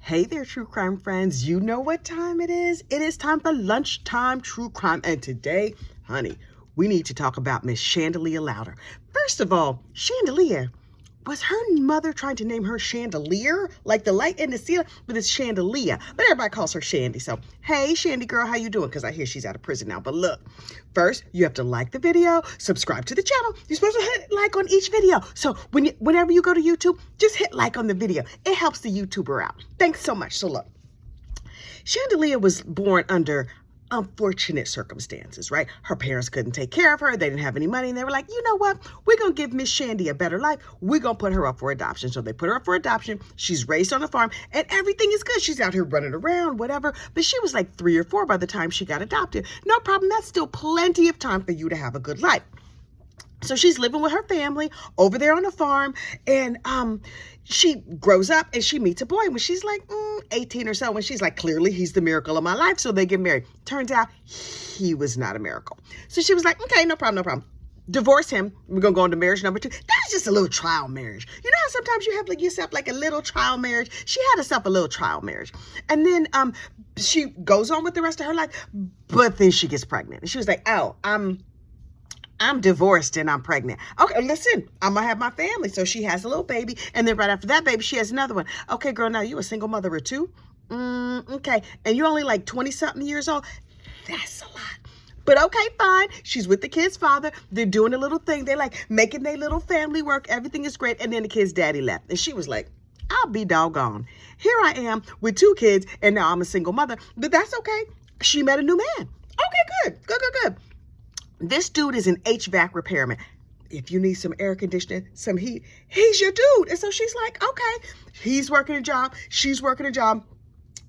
Hey there, true crime friends. You know what time it is? It is time for lunchtime true crime. And today, honey, we need to talk about Miss Chandaliea Lowder. First of all, Chandaliea, was her mother trying to name her Chandelier? Like the light in the ceiling? But it's Chandaliea. But everybody calls her Shandy. So, hey, Shandy girl, how you doing? Because I hear she's out of prison now. But look, first, you have to like the video, subscribe to the channel. You're supposed to hit like on each video. So whenever you go to YouTube, just hit like on the video. It helps the YouTuber out. Thanks so much. So look, Chandaliea was born under unfortunate circumstances, right? Her parents couldn't take care of her. They didn't have any money. And they were like, you know what? We're going to give Miss Shandy a better life. We're going to put her up for adoption. So they put her up for adoption. She's raised on a farm and everything is good. She's out here running around, whatever. But she was like 3 or 4 by the time she got adopted. No problem. That's still plenty of time for you to have a good life. So she's living with her family over there on the farm, and she grows up and she meets a boy when she's like 18 or so, and she's like, clearly he's the miracle of my life. So they get married. Turns out he was not a miracle. So she was like, okay, no problem, no problem. Divorce him. We're going to go on to marriage number 2. That's just a little trial marriage. You know how sometimes you have like yourself like a little trial marriage? She had herself a little trial marriage. And then she goes on with the rest of her life, but then she gets pregnant. And she was like, oh, I'm divorced and I'm pregnant. Okay, listen, I'm going to have my family. So she has a little baby. And then right after that baby, she has another one. Okay, girl, now you a single mother or 2? Okay. And you're only like 20-something years old? That's a lot. But okay, fine. She's with the kid's father. They're doing a little thing. They're like making their little family work. Everything is great. And then the kid's daddy left. And she was like, I'll be doggone. Here I am with 2 kids and now I'm a single mother. But that's okay. She met a new man. Okay, good. This dude is an HVAC repairman. If you need some air conditioning, some heat, he's your dude. And so she's like, okay, he's working a job. She's working a job.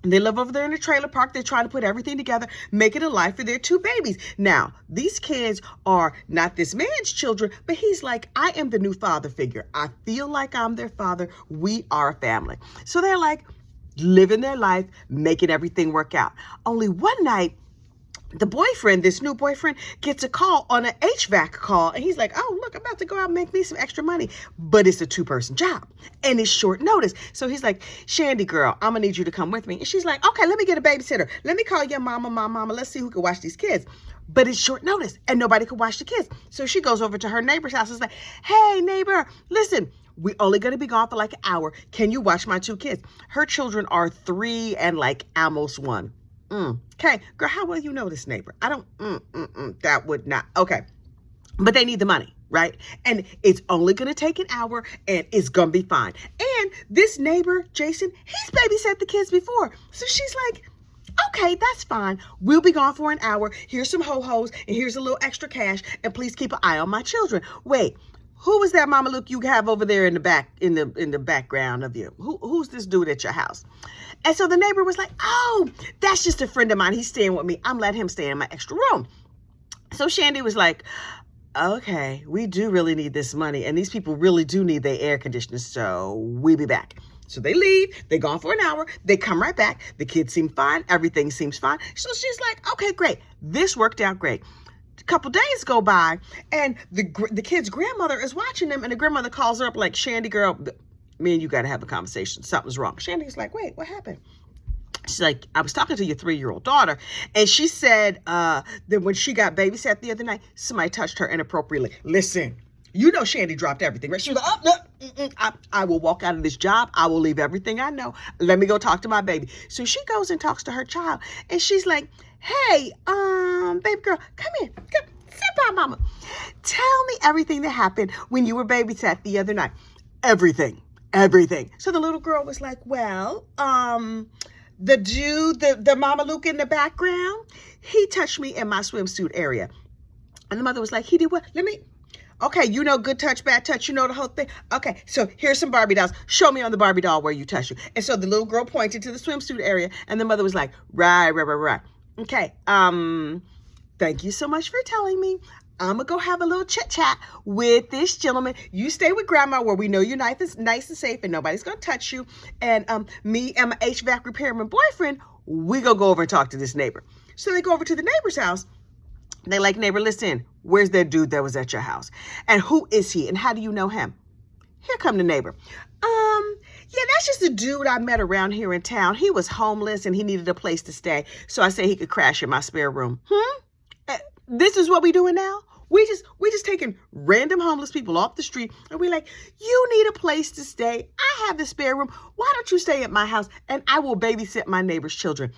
They live over there in a trailer park. They're trying to put everything together, make it a life for their 2 babies. Now, these kids are not this man's children, but he's like, I am the new father figure. I feel like I'm their father. We are a family. So they're like living their life, making everything work out. Only one night, the boyfriend, this new boyfriend, gets a call on an HVAC call. And he's like, oh, look, I'm about to go out and make me some extra money. But it's a 2-person job. And it's short notice. So he's like, Shandy girl, I'm going to need you to come with me. And she's like, okay, let me get a babysitter. Let me call your mama, my mama. Let's see who can watch these kids. But it's short notice. And nobody can watch the kids. So she goes over to her neighbor's house and is like, hey, neighbor, listen. We're only going to be gone for like an hour. Can you watch my 2 kids? Her children are 3 and like almost 1. Okay, girl, how will you know this neighbor? I don't, that would not, okay. But they need the money, right? And it's only going to take an hour and it's going to be fine. And this neighbor, Jason, he's babysat the kids before. So she's like, okay, that's fine. We'll be gone for an hour. Here's some ho-hos and here's a little extra cash. And please keep an eye on my children. Wait, who was that Mama Luke you have over there in the back, in the background of you? Who's this dude at your house? And so the neighbor was like, oh, that's just a friend of mine. He's staying with me. I'm letting him stay in my extra room. So Shandy was like, okay, we do really need this money. And these people really do need their air conditioners. So we'll be back. So they leave. They're gone for an hour. They come right back. The kids seem fine. Everything seems fine. So she's like, okay, great. This worked out great. A couple days go by and the kid's grandmother is watching them. And the grandmother calls her up like, Shandy girl, me and you got to have a conversation. Something's wrong. Shandy's like, wait, what happened? She's like, I was talking to your 3-year-old daughter. And she said that when she got babysat the other night, somebody touched her inappropriately. Listen, you know Shandy dropped everything, right? She was like, oh, no, I will walk out of this job. I will leave everything I know. Let me go talk to my baby. So she goes and talks to her child. And she's like, hey, baby girl, come in. Come, sit by mama. Tell me everything that happened when you were babysat the other night. Everything. So the little girl was like, well, the dude, the Mama Luke in the background, he touched me in my swimsuit area. And the mother was like, he did what? Okay, you know, good touch, bad touch, you know the whole thing. Okay, so here's some Barbie dolls. Show me on the Barbie doll where you touched you. And so the little girl pointed to the swimsuit area and the mother was like, right. Okay, thank you so much for telling me. I'm going to go have a little chit chat with this gentleman. You stay with grandma where we know you're nice and safe and nobody's going to touch you. And me and my HVAC repairman boyfriend, we going to go over and talk to this neighbor. So they go over to the neighbor's house. They're like, neighbor, listen, where's that dude that was at your house? And who is he? And how do you know him? Here come the neighbor. Yeah, that's just a dude I met around here in town. He was homeless and he needed a place to stay. So I said he could crash in my spare room. This is what we doing now? We just taking random homeless people off the street and we like, you need a place to stay. I have the spare room. Why don't you stay at my house and I will babysit my neighbor's children?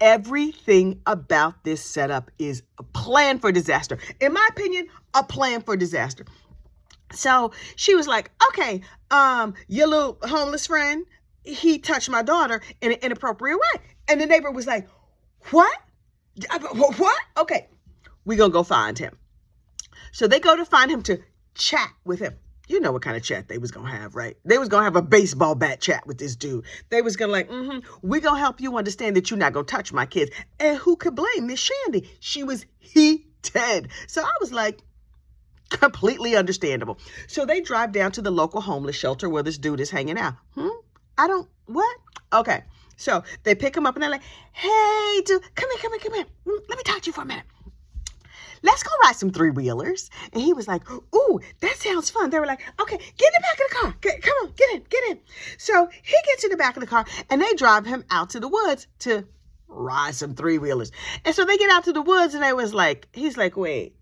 Everything about this setup is a plan for disaster. In my opinion, a plan for disaster. So she was like, okay, your little homeless friend, he touched my daughter in an inappropriate way. And the neighbor was like, what? What? Okay, we're going to go find him. So they go to find him to chat with him. You know what kind of chat they was going to have, right? They was going to have a baseball bat chat with this dude. They was going to like, we're going to help you understand that you're not going to touch my kids. And who could blame Miss Shandy? She was heated. So I was like, completely understandable. So they drive down to the local homeless shelter where this dude is hanging out. What? Okay. So they pick him up and they're like, hey, dude, come here. Let me talk to you for a minute. Let's go ride some three-wheelers. And he was like, ooh, that sounds fun. They were like, okay, get in the back of the car. Come on, get in. So he gets in the back of the car and they drive him out to the woods to ride some three-wheelers. And so they get out to the woods and he's like, wait,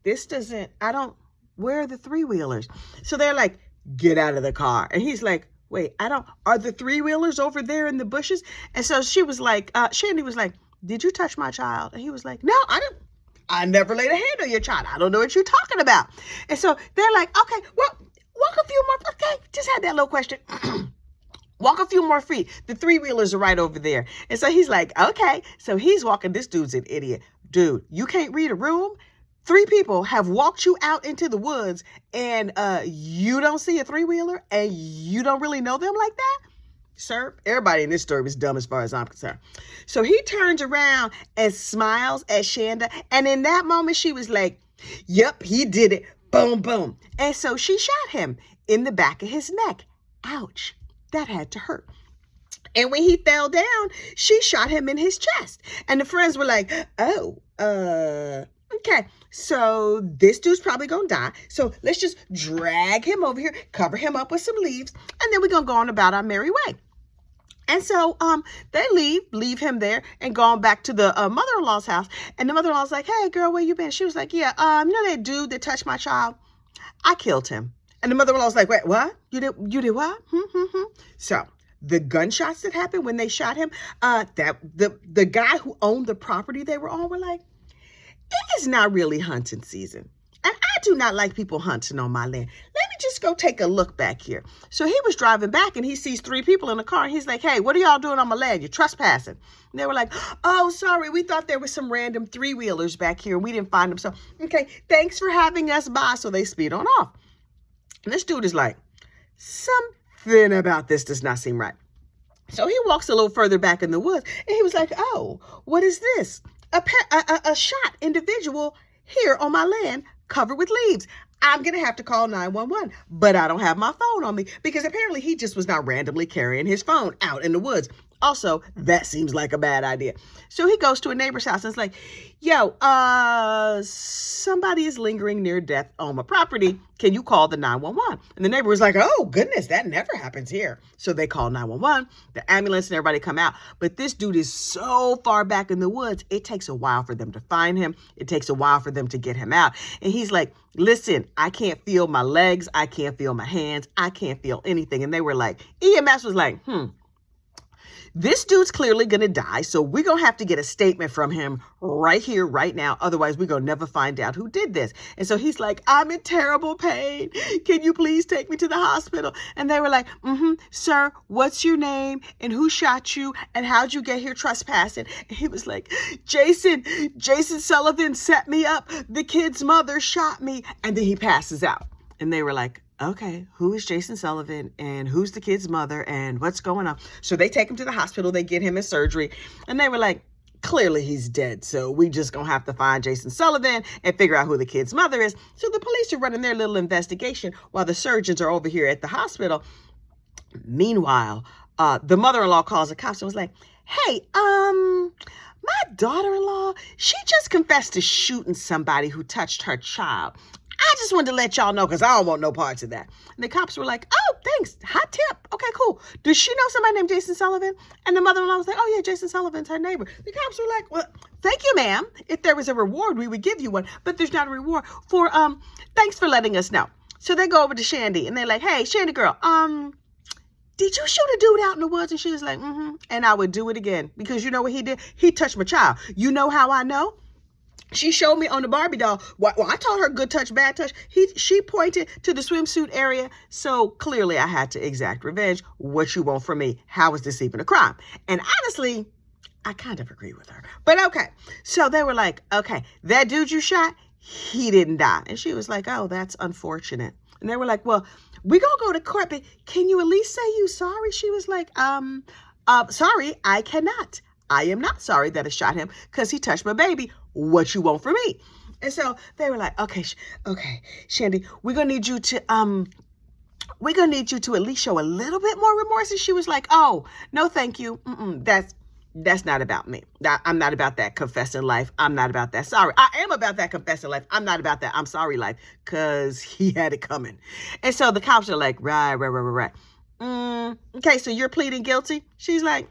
where are the three-wheelers? So they're like, get out of the car. And he's like, wait, are the three-wheelers over there in the bushes? And so she was like, Shandy was like, did you touch my child? And he was like, no, I never laid a hand on your child. I don't know what you're talking about. And so they're like, okay, well, walk a few more. Okay, just had that little question. Walk a few more feet. The three-wheelers are right over there. And so he's like, okay. So he's walking. This dude's an idiot. Dude, you can't read a room? 3 people have walked you out into the woods and you don't see a three-wheeler and you don't really know them like that? Sir, everybody in this story was dumb as far as I'm concerned. So he turns around and smiles at Shanda. And in that moment, she was like, yep, he did it. Boom, boom. And so she shot him in the back of his neck. Ouch. That had to hurt. And when he fell down, she shot him in his chest. And the friends were like, okay, so this dude's probably going to die. So let's just drag him over here, cover him up with some leaves, and then we're going to go on about our merry way. And so they leave him there and go on back to the mother-in-law's house. And the mother-in-law's like, hey, girl, where you been? She was like, yeah, you know that dude that touched my child? I killed him. And the mother-in-law's like, wait, what? You did what? So the gunshots that happened when they shot him, the guy who owned the property they were on were like, it is not really hunting season. And I do not like people hunting on my land. Let me just go take a look back here. So he was driving back and he sees 3 people in the car. And he's like, hey, what are y'all doing on my land? You're trespassing. And they were like, oh, sorry. We thought there was some random 3-wheelers back here and we didn't find them. So, okay, thanks for having us by. So they speed on off. And this dude is like, something about this does not seem right. So he walks a little further back in the woods and he was like, oh, what is this? A shot individual here on my land covered with leaves. I'm going to have to call 911, but I don't have my phone on me because apparently he just was not randomly carrying his phone out in the woods. Also, that seems like a bad idea. So he goes to a neighbor's house and is like, yo, somebody is lingering near death on my property. Can you call the 911? And the neighbor was like, oh, goodness, that never happens here. So they call 911, the ambulance and everybody come out. But this dude is so far back in the woods, it takes a while for them to find him. It takes a while for them to get him out. And he's like, listen, I can't feel my legs. I can't feel my hands. I can't feel anything. And they were like, EMS was like, this dude's clearly going to die, so we're going to have to get a statement from him right here, right now. Otherwise, we're going to never find out who did this. And so he's like, I'm in terrible pain. Can you please take me to the hospital? And they were like, sir, what's your name and who shot you and how'd you get here trespassing? And he was like, Jason Sullivan set me up. The kid's mother shot me. And then he passes out. And they were like, okay, who is Jason Sullivan and who's the kid's mother and what's going on? So they take him to the hospital. They get him in surgery and they were like, clearly he's dead. So we just going to have to find Jason Sullivan and figure out who the kid's mother is. So the police are running their little investigation while the surgeons are over here at the hospital. Meanwhile, the mother-in-law calls the cops and was like, hey, my daughter-in-law, she just confessed to shooting somebody who touched her child. I just wanted to let y'all know because I don't want no parts of that. And the cops were like, oh, thanks. Hot tip. Okay, cool. Does she know somebody named Jason Sullivan? And the mother-in-law was like, oh, yeah, Jason Sullivan's her neighbor. The cops were like, well, thank you, ma'am. If there was a reward, we would give you one. But there's not a reward for, thanks for letting us know. So they go over to Shandy and they're like, hey, Shandy girl, did you shoot a dude out in the woods? And she was like, mm-hmm. And I would do it again because you know what he did? He touched my child. You know how I know? She showed me on the Barbie doll. Well, I told her good touch, bad touch. She pointed to the swimsuit area. So clearly I had to exact revenge. What you want from me? How is this even a crime? And honestly, I kind of agree with her. But okay. So they were like, okay, that dude you shot, he didn't die. And she was like, oh, that's unfortunate. And they were like, well, we're going to go to court, but can you at least say you sorry? She was like, sorry, I cannot. I am not sorry that I shot him because he touched my baby. What you want from me? And so they were like, okay, Shandy, we're going to need you to, at least show a little bit more remorse. And she was like, oh, no, thank you. That's not about me. I'm not about that confessing life. I'm not about that. Sorry. I am about that confessing life. I'm not about that I'm sorry life because he had it coming. And so the cops are like, right. Okay, so you're pleading guilty? She's like,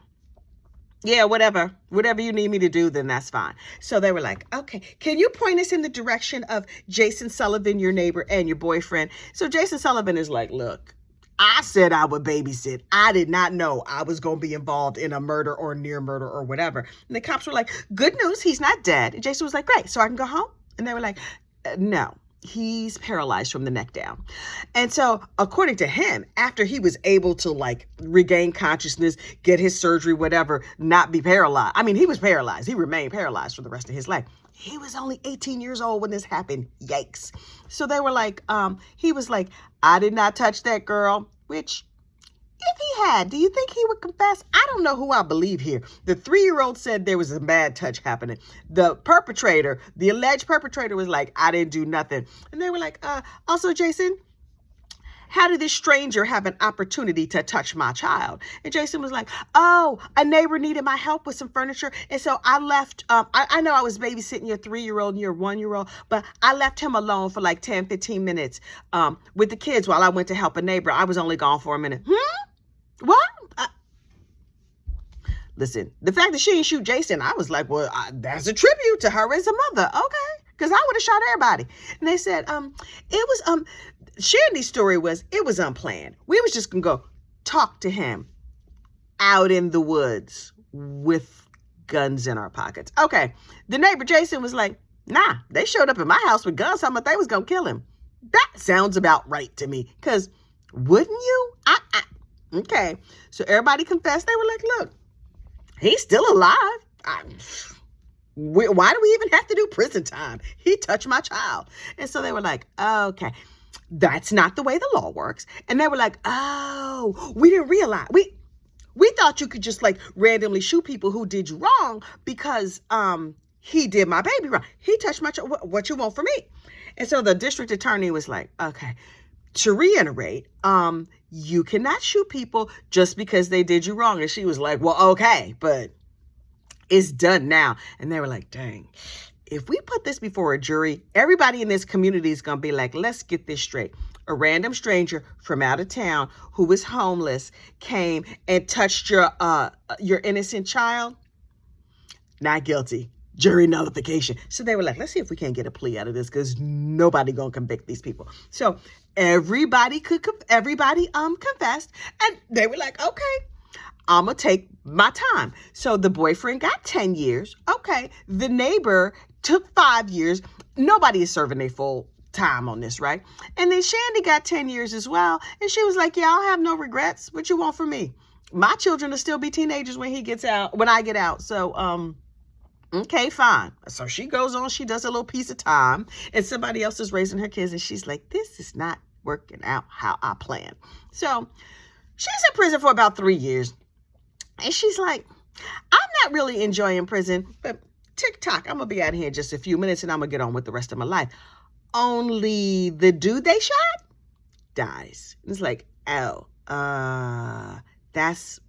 yeah, whatever you need me to do, then that's fine. So they were like, okay, can you point us in the direction of Jason Sullivan, your neighbor, and your boyfriend? So Jason Sullivan is like, look, I said I would babysit. I did not know I was going to be involved in a murder or near murder or whatever. And the cops were like, good news, he's not dead. And Jason was like, great, so I can go home? And they were like, no. He's paralyzed from the neck down. And so according to him, after he was able to like regain consciousness, get his surgery, whatever, not be paralyzed. I mean, he was paralyzed. He remained paralyzed for the rest of his life. He was only 18 years old when this happened. Yikes. So they were like, he was like, I did not touch that girl, which if he had, do you think he would confess? I don't know who I believe here. The 3-year-old said there was a bad touch happening. The perpetrator, the alleged perpetrator was like, I didn't do nothing. And they were like, also, Jason, how did this stranger have an opportunity to touch my child? And Jason was like, oh, a neighbor needed my help with some furniture. And so I left, I know I was babysitting your 3-year-old and your 1-year-old, but I left him alone for like 10, 15 minutes with the kids while I went to help a neighbor. I was only gone for a minute. What? Listen, the fact that she didn't shoot Jason, I was like, well, that's a tribute to her as a mother. Okay. Because I would have shot everybody. And they said, Shandy's story was, it was unplanned. We was just going to go talk to him out in the woods with guns in our pockets. Okay. The neighbor, Jason, was like, nah, they showed up at my house with guns. I thought they was going to kill him. That sounds about right to me. Because wouldn't you? Okay. So everybody confessed. They were like, look, he's still alive. Why do we even have to do prison time? He touched my child. And so they were like, okay, that's not the way the law works. And they were like, oh, we didn't realize. We thought you could just like randomly shoot people who did you wrong because he did my baby wrong. He touched my child. What you want from me? And so the district attorney was like, okay, to reiterate, you cannot shoot people just because they did you wrong. And she was like, well, okay, but it's done now. And they were like, dang, if we put this before a jury, everybody in this community is going to be like, let's get this straight. A random stranger from out of town who was homeless came and touched your innocent child. Not guilty. Jury nullification. So they were like, let's see if we can't get a plea out of this because nobody going to convict these people. So everybody confessed and they were like, okay, I'm going to take my time. So the boyfriend got 10 years. Okay. The neighbor took 5 years. Nobody is serving their full time on this, right? And then Shandy got 10 years as well. And she was like, yeah, I'll have no regrets. What you want from me? My children will still be teenagers when I get out. So, okay, fine. So she goes on, she does a little piece of time and somebody else is raising her kids and she's like, this is not working out how I planned. So she's in prison for about 3 years. And she's like, I'm not really enjoying prison, but tick-tock, I'm going to be out of here in just a few minutes and I'm going to get on with the rest of my life. Only the dude they shot dies. It's like, oh, that's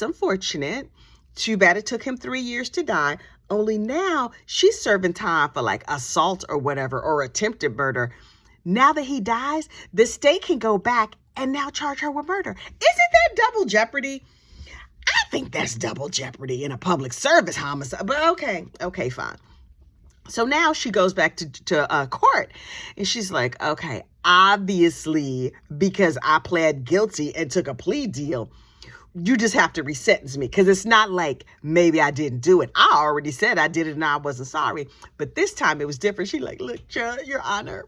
unfortunate. Too bad it took him 3 years to die. Only now she's serving time for like assault or whatever, or attempted murder. Now that he dies, the state can go back and now charge her with murder. Isn't that double jeopardy? I think that's double jeopardy in a public service homicide, but okay, fine. So now she goes back to court, and she's like, okay, obviously, because I pled guilty and took a plea deal, you just have to resentence me, because it's not like maybe I didn't do it. I already said I did it and I wasn't sorry. But this time it was different. She like, look, Judge, Your Honor,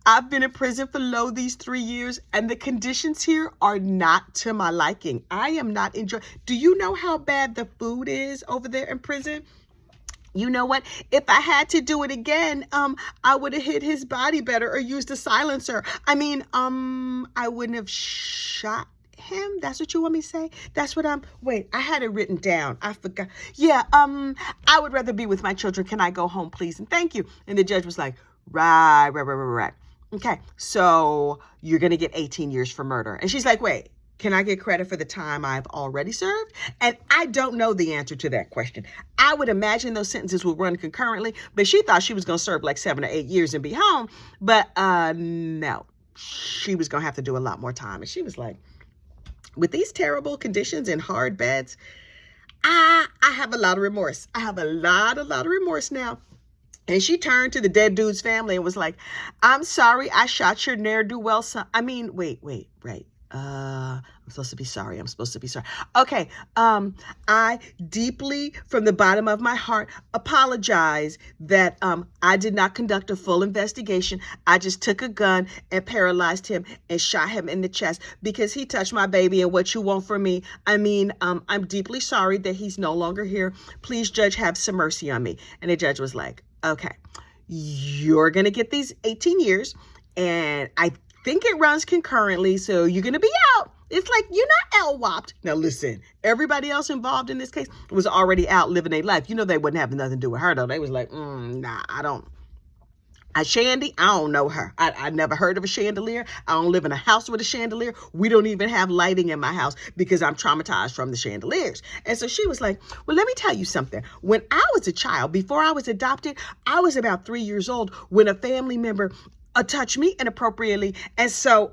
I've been in prison for these 3 years, and the conditions here are not to my liking. I am not enjoying. Do you know how bad the food is over there in prison? You know what? If I had to do it again, I would have hit his body better or used a silencer. I mean, I wouldn't have shot him. That's what you want me to say? That's what wait, I had it written down. I forgot. Yeah, I would rather be with my children. Can I go home, please? And thank you. And the judge was like, right. Okay, so you're going to get 18 years for murder. And she's like, wait, can I get credit for the time I've already served? And I don't know the answer to that question. I would imagine those sentences will run concurrently, but she thought she was going to serve like 7 or 8 years and be home. But no, she was going to have to do a lot more time. And she was like, with these terrible conditions and hard beds, I have a lot of remorse. I have a lot of remorse now. And she turned to the dead dude's family and was like, I'm sorry I shot your ne'er-do-well son. I mean, wait, right. I'm supposed to be sorry. Okay. I deeply, from the bottom of my heart, apologize that I did not conduct a full investigation. I just took a gun and paralyzed him and shot him in the chest because he touched my baby. And what you want from me? I mean, I'm deeply sorry that he's no longer here. Please, Judge, have some mercy on me. And the judge was like, okay, you're going to get these 18 years. And I think it runs concurrently, so you're going to be out. It's like, you're not LWOPed. Now, listen, everybody else involved in this case was already out living their life. You know, they wouldn't have nothing to do with her, though. They was like, nah, I don't. Shandy, I don't know her. I never heard of a chandelier. I don't live in a house with a chandelier. We don't even have lighting in my house because I'm traumatized from the chandeliers. And so she was like, well, let me tell you something. When I was a child, before I was adopted, I was about 3 years old when a family member touched me inappropriately. And so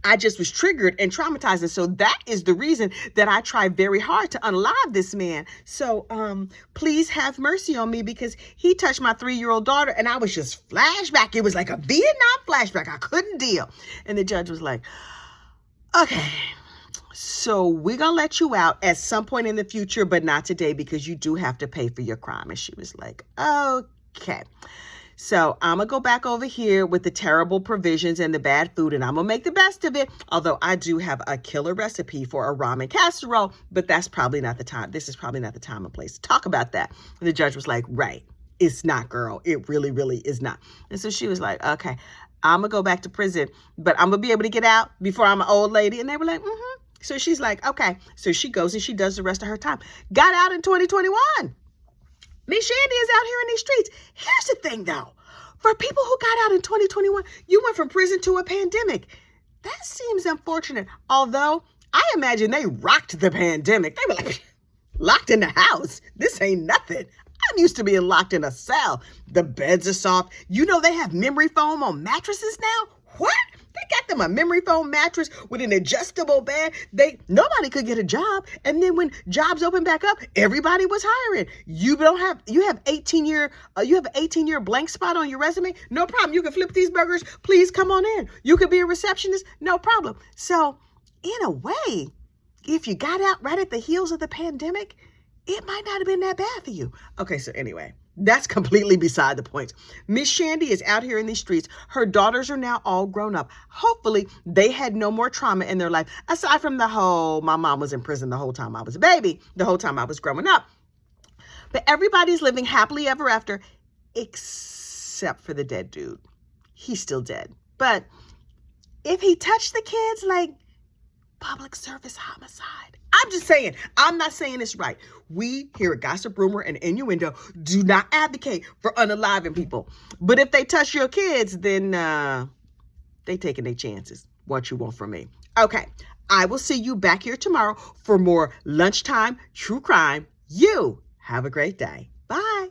I just was triggered and traumatized. And so that is the reason that I tried very hard to unalive this man. So please have mercy on me because he touched my 3-year-old daughter and I was just flashback. It was like a Vietnam flashback. I couldn't deal. And the judge was like, okay, so we're going to let you out at some point in the future, but not today because you do have to pay for your crime. And she was like, okay. So I'm going to go back over here with the terrible provisions and the bad food, and I'm going to make the best of it. Although I do have a killer recipe for a ramen casserole, but that's probably not the time. This is probably not the time and place to talk about that. And the judge was like, right, it's not, girl. It really, really is not. And so she was like, okay, I'm going to go back to prison, but I'm going to be able to get out before I'm an old lady. And they were like, mm-hmm. So she's like, okay. So she goes and she does the rest of her time. Got out in 2021. Miss Shandy is out here in these streets. Here's the thing, though. For people who got out in 2021, you went from prison to a pandemic. That seems unfortunate. Although, I imagine they rocked the pandemic. They were like, locked in the house. This ain't nothing. I'm used to being locked in a cell. The beds are soft. You know they have memory foam on mattresses now? What? They got them a memory foam mattress with an adjustable bed. Nobody could get a job. And then when jobs open back up, everybody was hiring. You have 18-year blank spot on your resume. No problem. You can flip these burgers. Please come on in. You could be a receptionist. No problem. So in a way, if you got out right at the heels of the pandemic, it might not have been that bad for you. Okay, so anyway, that's completely beside the point. Miss Shandy is out here in these streets. Her daughters are now all grown up. Hopefully, they had no more trauma in their life, aside from my mom was in prison the whole time I was a baby, the whole time I was growing up. But everybody's living happily ever after, except for the dead dude. He's still dead. But if he touched the kids, like public service homicide. I'm just saying, I'm not saying it's right. We here at Gossip Rumor and Innuendo do not advocate for unaliving people. But if they touch your kids, then they taking their chances. What you want from me. Okay, I will see you back here tomorrow for more lunchtime true crime. You have a great day. Bye.